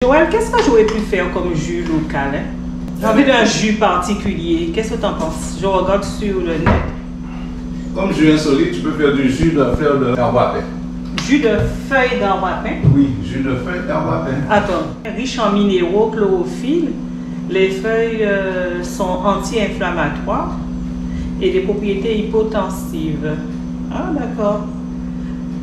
Joël, qu'est-ce que j'aurais pu faire comme jus local? Hein? J'ai envie d'un jus particulier. Qu'est-ce que tu en penses? Je regarde sur le net. Comme jus insolite, tu peux faire du jus de fleurs d'arbre à pain. Jus de feuilles d'arbre à pain? Oui, jus de feuilles d'arbre à pain. Attends, riche en minéraux, chlorophylle, les feuilles sont anti-inflammatoires et des propriétés hypotensives. Ah, d'accord.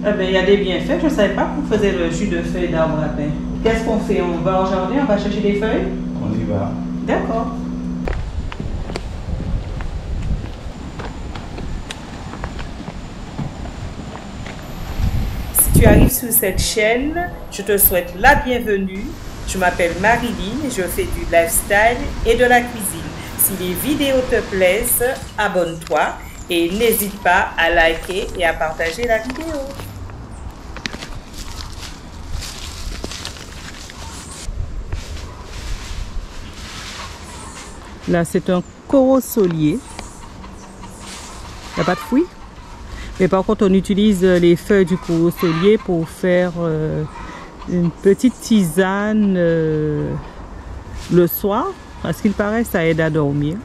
Eh bien, il y a des bienfaits. Je ne savais pas qu'on faisait le jus de feuilles d'arbre à pain. Qu'est-ce qu'on fait? On va au jardin, on va chercher des feuilles? On y va. D'accord. Si tu arrives sur cette chaîne, je te souhaite la bienvenue. Je m'appelle Marilyn et je fais du lifestyle et de la cuisine. Si les vidéos te plaisent, abonne-toi et n'hésite pas à liker et à partager la vidéo. Là, c'est un corosolier. Il n'y a pas de fruits. Mais par contre, on utilise les feuilles du corosolier pour faire une petite tisane le soir. À ce qu'il paraît, ça aide à dormir.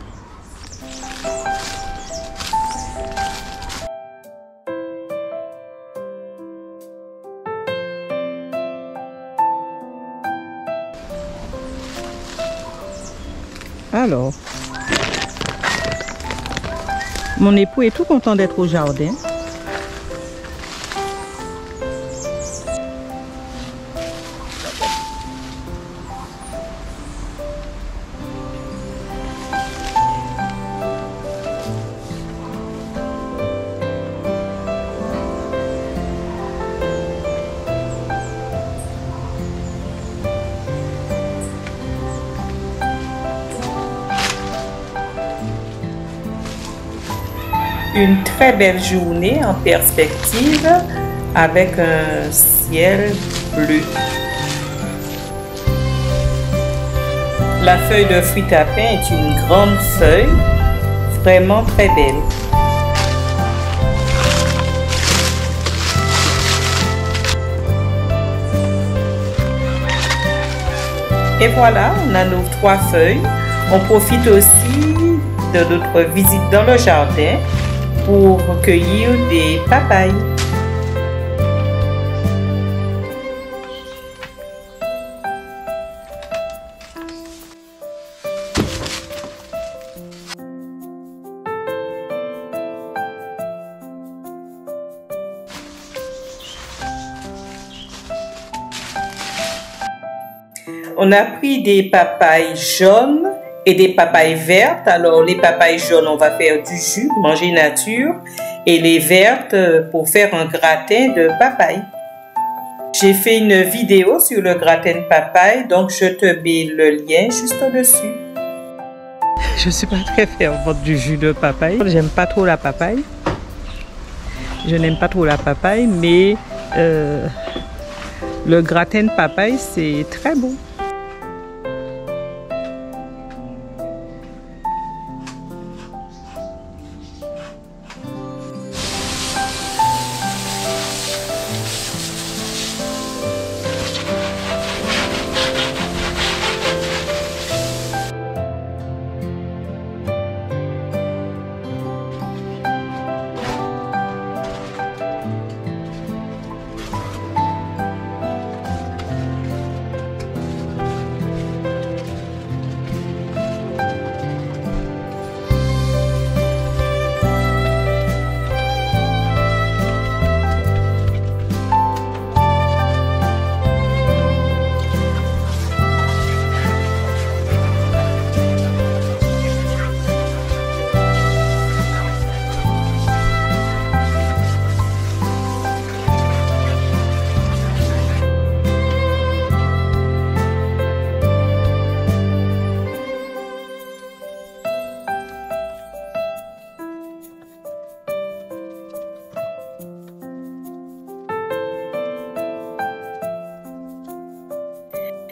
Alors, mon époux est tout content d'être au jardin. Une très belle journée en perspective avec un ciel bleu. La feuille de fruit à pain est une grande feuille, vraiment très belle. Et voilà, on a nos 3 feuilles. On profite aussi de notre visite dans le jardin pour cueillir des papayes. On a pris des papayes jaunes et des papayes vertes. Alors les papayes jaunes, on va faire du jus, manger nature, et les vertes pour faire un gratin de papaye. J'ai fait une vidéo sur le gratin de papaye, donc je te mets le lien juste au-dessus. Je ne suis pas très fervente du jus de papaye. J'aime pas trop la papaye. Je n'aime pas trop la papaye, mais le gratin de papaye, c'est très bon.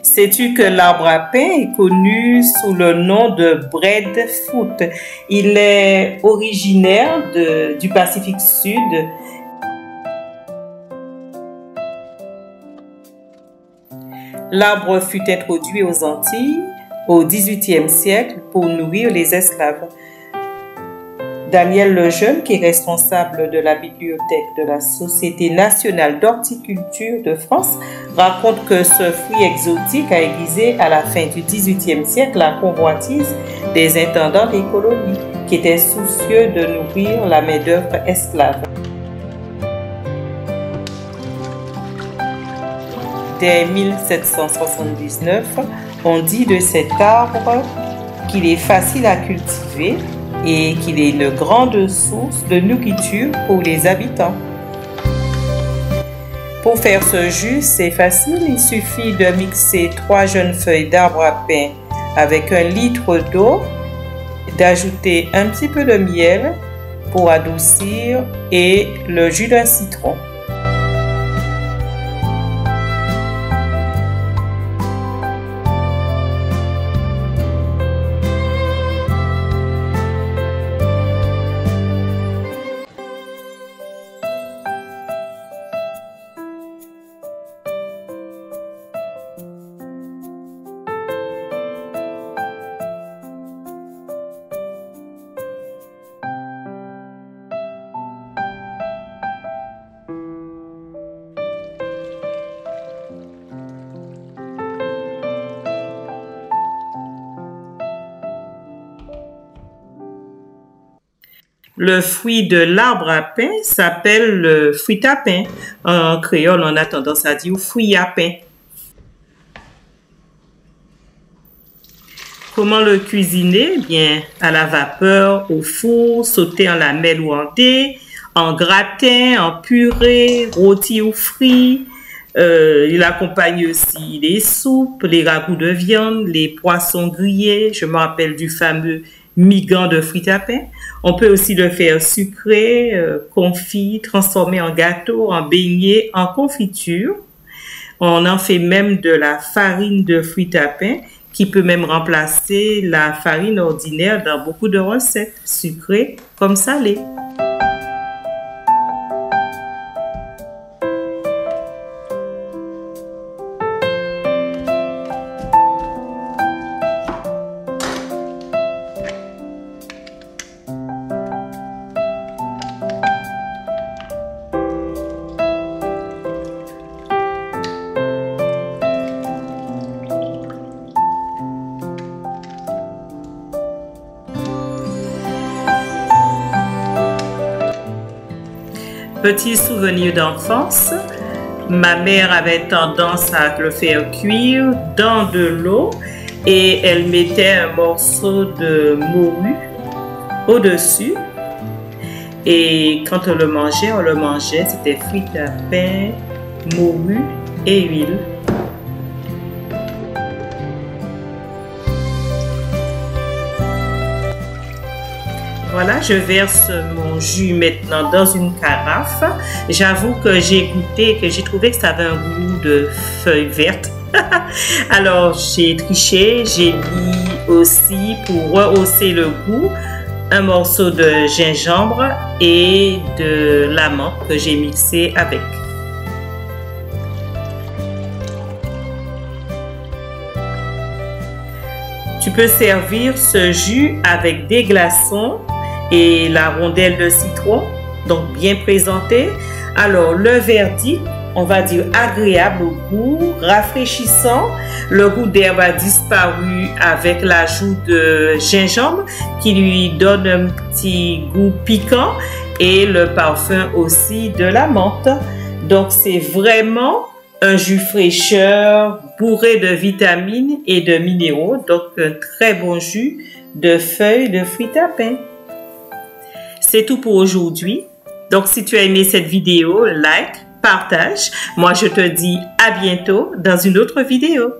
Sais-tu que l'arbre à pain est connu sous le nom de breadfruit? Il est originaire du Pacifique Sud. L'arbre fut introduit aux Antilles au XVIIIe siècle pour nourrir les esclaves. Daniel Lejeune, qui est responsable de la bibliothèque de la Société nationale d'horticulture de France, raconte que ce fruit exotique a aiguisé à la fin du XVIIIe siècle la convoitise des intendants des colonies, qui étaient soucieux de nourrir la main-d'œuvre esclave. Dès 1779, on dit de cet arbre qu'il est facile à cultiver et qu'il est une grande source de nourriture pour les habitants. Pour faire ce jus, c'est facile, il suffit de mixer 3 jeunes feuilles d'arbre à pain avec 1 litre d'eau, d'ajouter un petit peu de miel pour adoucir et le jus d'un citron. Le fruit de l'arbre à pain s'appelle le fruit à pain. En créole, on a tendance à dire fruit à pain. Comment le cuisiner? Bien, à la vapeur, au four, sauté en lamelles ou en dés, en gratin, en purée, rôti ou frit. Il accompagne aussi les soupes, les ragoûts de viande, les poissons grillés. Je me rappelle du fameux migan de fruit à pain. On peut aussi le faire sucré, confit, transformé en gâteau, en beignet, en confiture. On en fait même de la farine de fruit à pain qui peut même remplacer la farine ordinaire dans beaucoup de recettes, sucrées comme salées. Petit souvenir d'enfance, ma mère avait tendance à le faire cuire dans de l'eau et elle mettait un morceau de morue au-dessus. Et quand on le mangeait, c'était fruit à pain, morue et huile. Voilà, je verse mon jus maintenant dans une carafe. J'avoue que j'ai goûté, que j'ai trouvé que ça avait un goût de feuilles vertes. Alors, j'ai triché, j'ai mis aussi, pour rehausser le goût, un morceau de gingembre et de la menthe que j'ai mixé avec. Tu peux servir ce jus avec des glaçons et la rondelle de citron, donc bien présenté. Alors, le verdict, on va dire agréable au goût, rafraîchissant. Le goût d'herbe a disparu avec l'ajout de gingembre qui lui donne un petit goût piquant et le parfum aussi de la menthe. Donc, c'est vraiment un jus fraîcheur bourré de vitamines et de minéraux. Donc, un très bon jus de feuilles de fruit à pain. C'est tout pour aujourd'hui. Donc, si tu as aimé cette vidéo, like, partage. Moi, je te dis à bientôt dans une autre vidéo.